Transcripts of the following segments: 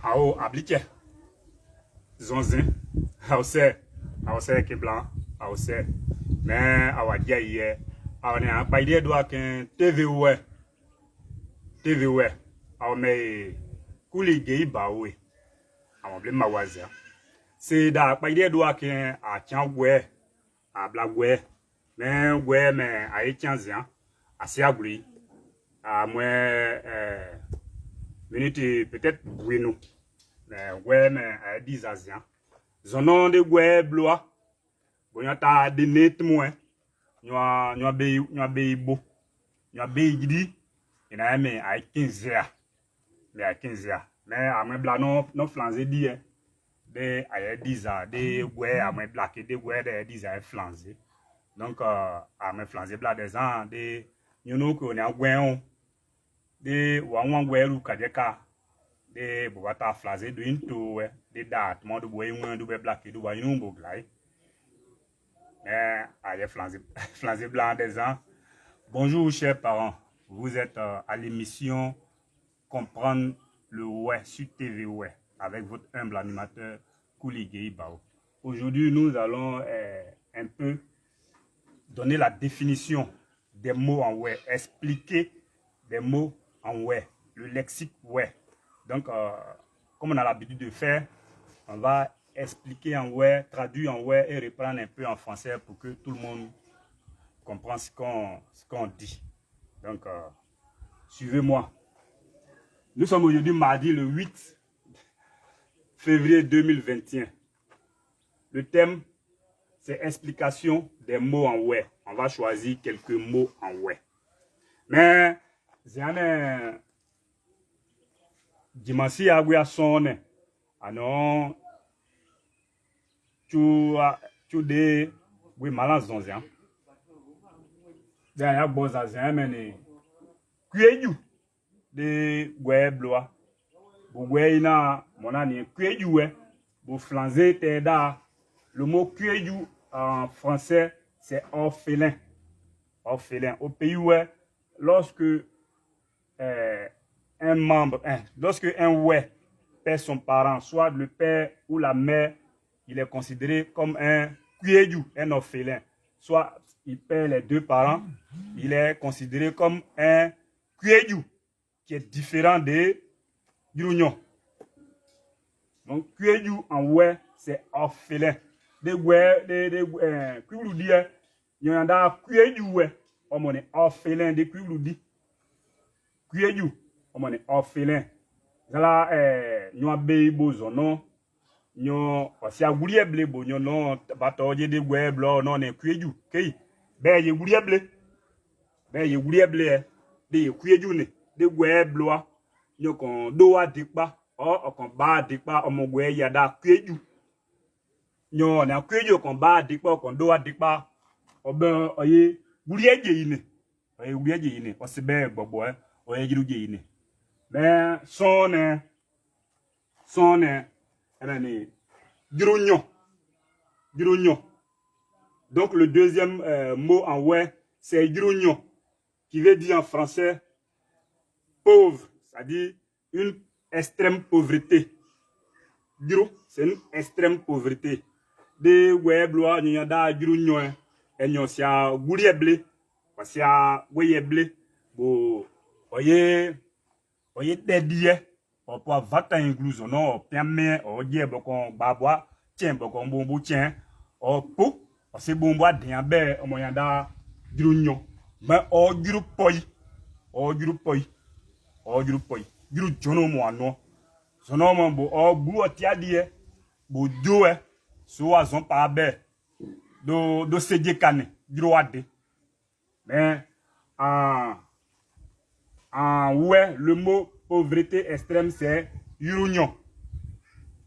ao ablique zonzin ao se ke blanc ao se mais awadia hier ao ne pa ide do aken tv ao me kuli gei bawe ao ble mawazia c'est da pa ide do aken a tiangwe a blagwe mais gwe me a etianzian asi aguri à moins minute peut-être bueno mais ouais mais à 10 asian zonon de gwe bloa bonyata de net moins nyo be ibo nyo be gidi ina me à 15 a mais à 15 a mais à moins bla non flanzé di de à 10 a de gwe à moins blaqué de gwe de 10 a flanzé donc à moins flanzé bla des ans de nous ko na gwen de wangwangweru kadeka de bobata flaze do into de dat mo do boy wan do be black do ba yumbo glai aye flaze blanc des ans. Bonjour chers parents, vous êtes à l'émission Comprendre le ouais sur TV ouais avec votre humble animateur Kouligei Bao. Aujourd'hui nous allons un peu donner la définition des mots en ouais, expliquer des mots en ouais, le lexique ouais. Donc, comme on a l'habitude de faire, on va expliquer en ouais, traduire en ouais et reprendre un peu en français pour que tout le monde comprenne ce qu'on dit. Donc, suivez-moi. Nous sommes aujourd'hui mardi le 8 février 2021. Le thème, c'est explication des mots en ouais. On va choisir quelques mots en ouais. Mais, Ziane dimanche à Gouya sonne. Alors, tu de oui malin zonzian. Derrière Bozazien, mais Kueju de Goué Blois. Bougué na mon année Kueju, vous flanzez teda. Le mot Kueju en français, c'est orphelin. Orphelin. Au pays où lorsque un membre, lorsque un ouais perd son parent, soit le père ou la mère, il est considéré comme un kueju, un orphelin. Soit il perd les deux parents, il est considéré comme un kueju, qui est différent de l'union. Donc kueju en ouais, c'est orphelin. De ouais, kueju il y en a kueju ouais, on est orphelin de kueju. Kueju, on est orphelin. Là, nous avons des besoins, nous avons des besoins, nous avons des besoins, nous avons des kueju. Kei, ben ye goulier blé, ben ye goulier blé, des kueju ne, des besoins, nous avons doa dikpa, oh, on ba dikpa, on mo gwe yada kueju. Nous avons kueju, on ba dikpa, on doa dikpa, on ben oye goulier jine, oye goulier jine, on se ben bobo oye giru jine. Mais son grognon. Donc le deuxième mot en ouais, c'est grognon, qui veut dire en français pauvre, c'est-à-dire une extrême pauvreté. Gros, c'est une extrême pauvreté. De ouais blois, n'y a da grognon, et n'y a sia goulier blé, sia ouais blé, bo oye dedie o po vata incluso no piame o je bokon babwa tien bokon bombo tien o po o se bombo adin be o mo yanda drunyo mais o juru poi juru jono mo ano sono mo bo o bu o tiadie bo joe so azon pa be do seje kane juru ade mais ouais, le mot pauvreté extrême, c'est yurunion.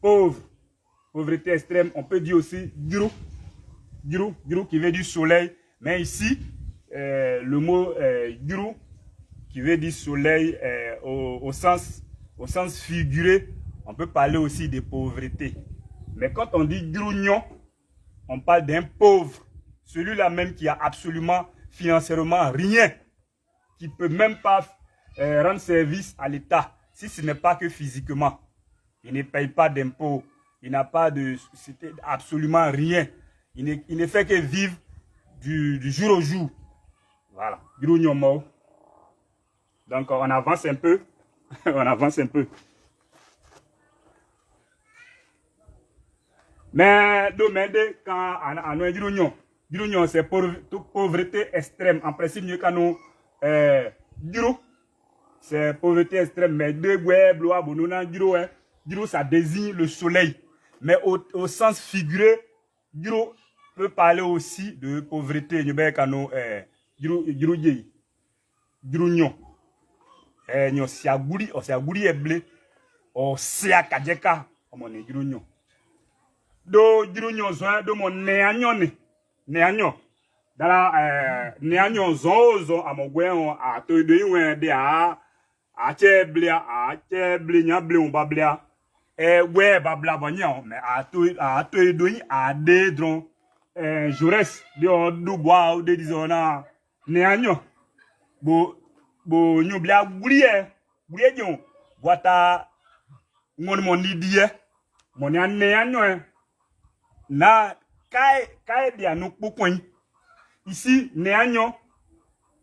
Pauvre. Pauvreté extrême, on peut dire aussi guru qui veut dire soleil. Mais ici, le mot guru qui veut dire soleil au sens figuré, on peut parler aussi de pauvreté. Mais quand on dit yurunion, on parle d'un pauvre. Celui-là même qui a absolument financièrement rien, qui peut même pas rendre service à l'État, si ce n'est pas que physiquement. Il ne paye pas d'impôts. Il n'a pas de... C'était absolument rien. Il ne fait que vivre du jour au jour. Voilà. Donc, on avance un peu. On avance un peu. Mais, quand on a dit c'est pauvreté extrême. En principe, nous c'est pauvreté extrême. Mais ça désigne le soleil. Mais au sens figuré, peut parler aussi de pauvreté. Do jurunyo zon do mo neanyo dala neanyo zo amogwe on a to do yin de a che nya ble on bablia we babla bonyan mais a to do yin a de dron jores de o du boa o de dizona neanyo bo nyu blia gurie jon boata ngon mo ni die mo neanyo na kai dia no pokoin ici néanyo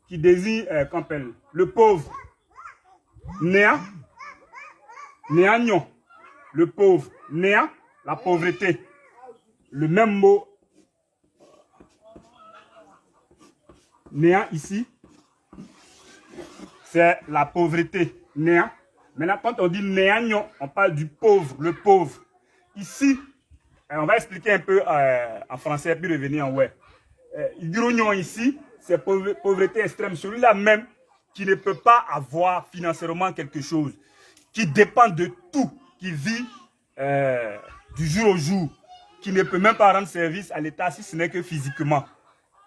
qui désigne qu'on appelle le pauvre néanyo le pauvre néa la pauvreté le même mot néa ici c'est la pauvreté néa. Maintenant quand on dit néanyo on parle du pauvre, le pauvre ici. On va expliquer un peu en français puis revenir en ouais. Grognon ici, c'est pauvreté extrême. Celui-là même qui ne peut pas avoir financièrement quelque chose, qui dépend de tout, qui vit du jour au jour, qui ne peut même pas rendre service à l'État si ce n'est que physiquement.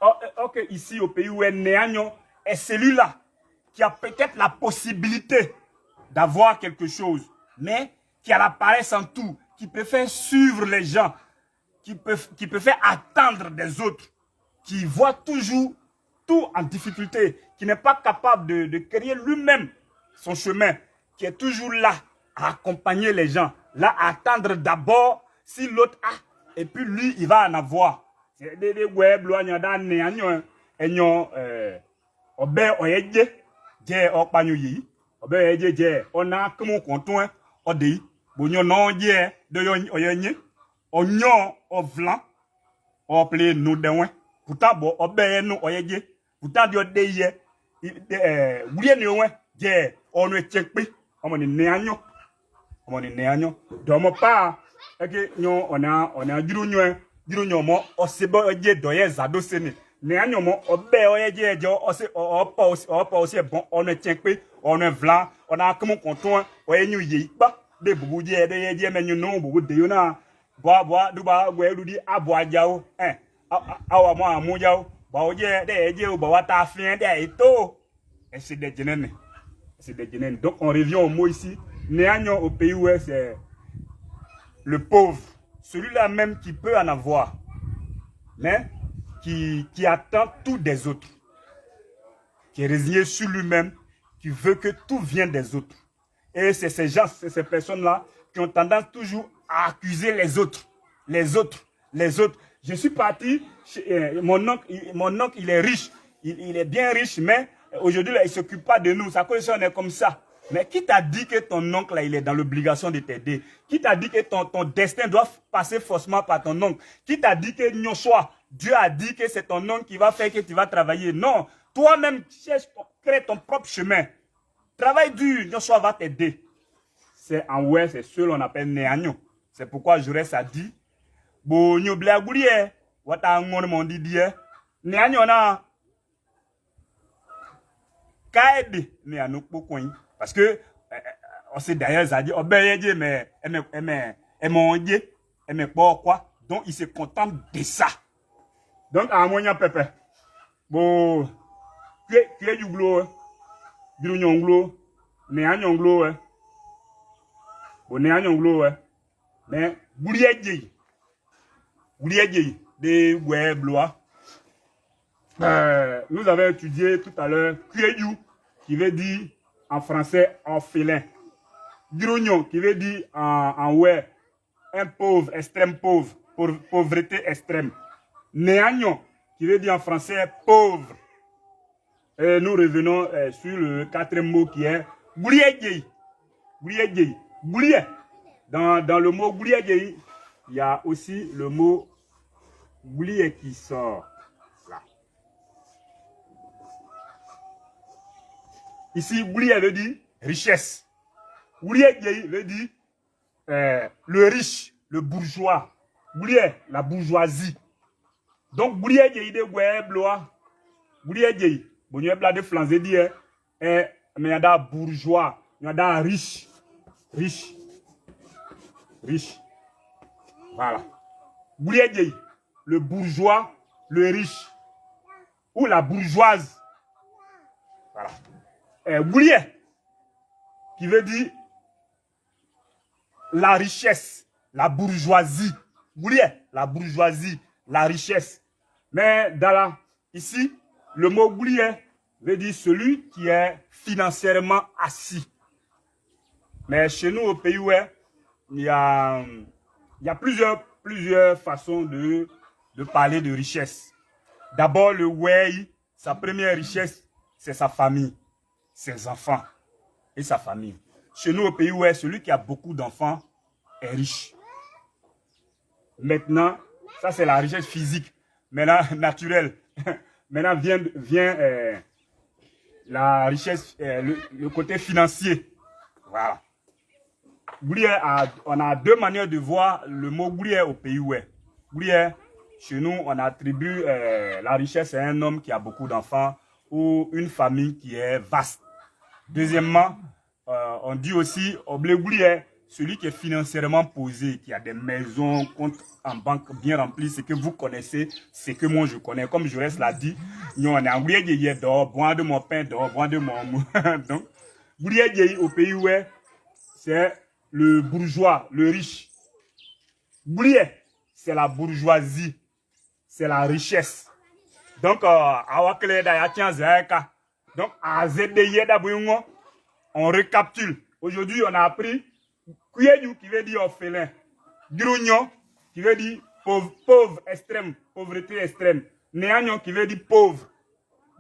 Or que ici, au pays où est Néagnon, est celui-là qui a peut-être la possibilité d'avoir quelque chose, mais qui a la paresse en tout, qui peut faire suivre les gens, qui peut faire attendre des autres, qui voit toujours tout en difficulté, qui n'est pas capable de créer lui-même son chemin, qui est toujours là à accompagner les gens, là à attendre d'abord si l'autre a, et puis lui, il va en avoir. C'est des web, bonyo non je de oyenye onyo ovlan ople no denwe pourtant bo obe no oyeje pourtant dio de ye wuye ni onwe je onu echepe omo ni neanyo do mo pa eke nyo ona juru mo osebo oje doye zado sene neanyo mo obe oyeje je ose opa ose bon onu echepe onu vlan ona komo konton oyenyu ye pa de bubu de ye menyu no bubu de yona boa duba gwe dudi aboa jao awa mo amu jao ba oje de je o ba wata fin de eto c'est des genènes donc on revient au mot ici néanyo au pays où c'est le pauvre, celui-là même qui peut en avoir mais qui attend tout des autres, qui est résigné sur lui-même, qui veut que tout vienne des autres. Et c'est ces gens, ces personnes-là qui ont tendance toujours à accuser les autres. Je suis parti, mon oncle, il est riche, il est bien riche, mais aujourd'hui, il ne s'occupe pas de nous. Ça cause on est comme ça. Mais qui t'a dit que ton oncle, là, il est dans l'obligation de t'aider? Qui t'a dit que ton destin doit passer forcément par ton oncle? Qui t'a dit que Dieu a dit que c'est ton oncle qui va faire que tu vas travailler? Non, toi-même, crée ton propre chemin. Travail dur, Nyoswa va t'aider. C'est en ouais, c'est seul on appelle Néagnon. C'est pourquoi Jaurès a dit, bo nyo blagourie, wata ngon mon didie, Néagnon na kaede Néagnon pokoin. Parce que on sait d'ailleurs ça dit obeye mais quoi. Donc il se contente de ça. Donc à moyen pépé. Bo que du glo. Biru nyonglo, ne anyonglo ne anyonglo mais boulieje de webloa. Nous avons étudié tout à l'heure Kuyeyou qui veut dire en français orphelin. Grognon, qui veut dire en ouais, un pauvre, extrême pauvre, pauvreté extrême. Néagnon, qui veut dire en français pauvre. Et nous revenons sur le quatrième mot qui est Goulié. Goulié. Goulié. Dans le mot Goulié, il y a aussi le mot Goulié qui sort. Là. Ici, Goulié veut dire richesse. Goulié veut dire le riche, le bourgeois. Goulié, la bourgeoisie. Donc, Goulié de Goué Blois. Goulié bon, il y a plein de flancs dit, mais il y a des bourgeois, il y a des riches. Riche. Voilà. Goulié, le bourgeois, le riche. Ou la bourgeoise. Voilà. Goulié, qui veut dire la richesse, la bourgeoisie. Goulié, la bourgeoisie, la richesse. Mais ici, le mot Goulié veut dire celui qui est financièrement assis. Mais chez nous, au pays, ouais, il y a plusieurs façons de parler de richesse. D'abord, le Wei, sa première richesse, c'est sa famille, ses enfants et sa famille. Chez nous, au pays, ouais, celui qui a beaucoup d'enfants est riche. Maintenant, ça c'est la richesse physique. Maintenant, naturelle. Maintenant vient la richesse, le côté financier. Voilà. Goulié, on a deux manières de voir le mot Goulié au pays où est. Goulié, chez nous, on attribue la richesse à un homme qui a beaucoup d'enfants ou une famille qui est vaste. Deuxièmement, on dit aussi Oblé Goulié, celui qui est financièrement posé, qui a des maisons, comptes en banque bien remplis, ce que vous connaissez, ce que moi je connais. Comme Jaurès l'a dit, nous on est en Goulié dehors, boire de mon pain dehors, boire de mon mou. Donc, Goulié au pays où est, c'est le bourgeois, le riche. Goulié, c'est la bourgeoisie, c'est la richesse. Donc, donc, on récapitule. Aujourd'hui, on a appris Kouyedu qui veut dire orphelin. Grognon qui veut dire pauvre extrême, pauvreté extrême. Néagnon qui veut dire pauvre.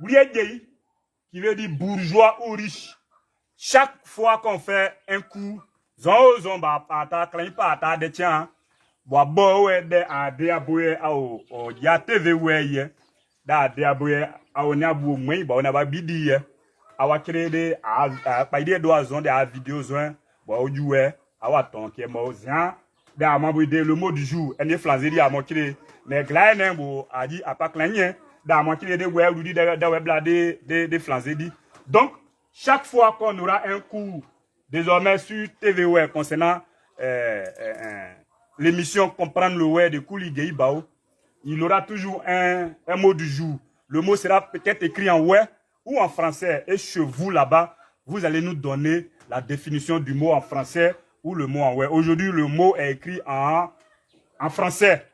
Goulié qui veut dire bourgeois ou riche. Chaque fois qu'on fait un coup, zomba pata klein pata de tiens, boabo de ade aboye ao o ya TV weye da ade aboye ao ne abu mwen ba ona ba bidi ye awa krede a pa ide do azon de a vidéo zon bo ojuwe awa ton ke mo zan da mambo de le mot du jour ene flanzeri a mo krede mais gla ne bo a di a pa klein da mo krede we rudi da we blade de flanzeri. Donc chaque fois qu'on aura un cours désormais sur TVW concernant l'émission Comprendre le web de Kouli Geibao, il aura toujours un mot du jour. Le mot sera peut-être écrit en web ou en français. Et chez vous là-bas, vous allez nous donner la définition du mot en français ou le mot en web. Aujourd'hui, le mot est écrit en français.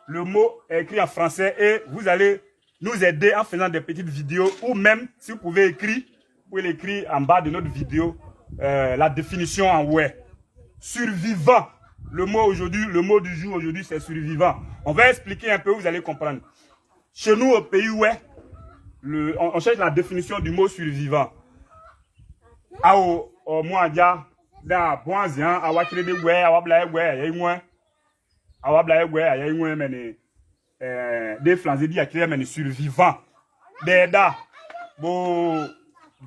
Le mot est écrit en français et vous allez nous aider en faisant des petites vidéos ou même si vous pouvez écrire, vous pouvez l'écrire en bas de notre vidéo. La définition en web. Survivant. Le mot aujourd'hui, le mot du jour aujourd'hui, c'est survivant. On va expliquer un peu, vous allez comprendre. Chez nous, au pays où on cherche la définition du mot survivant. Ao moi dia da boanzian awa kire de gwe awa bla egwe ayinwe awa bla egwe ayinwe meni des flancs dit akire meni survivant. Deda bo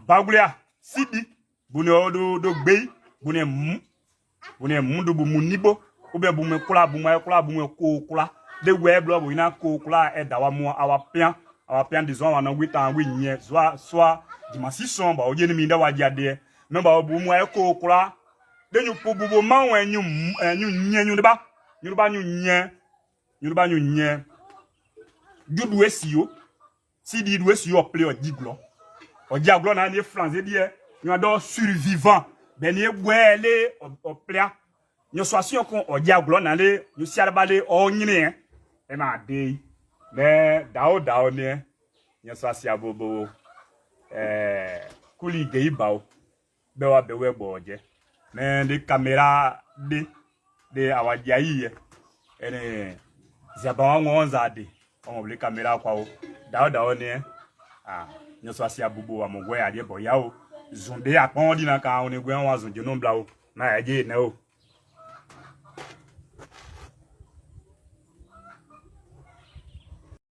baglia sidi bune do gbe bune mundu bu munibo obe bu me kula bu ko kula de we blo bu ina ko kula e dawa mu awa pian disons wana wita wi nye soit dimanche son ba oje ni mi da wa jade me ba bu mu e ko kula de nyu po bu ma wan nyu nye judu esio si di du esio play o diglo o diaglo na ni france die nyu do survivant ben ye gwele o play nyu so asion kon o diaglo na le nyu siarbale o nyine e ma de mais dao ne nyu so asia bobo Kouli Geibao be wa be we boje mais des caméras de awadjaï et ziabang on zade on les caméras quoi dao ne ah ne soit si abubo amogwe adie boyao zonde akon di na ka on egwe on wa zonde no bla o na eje na o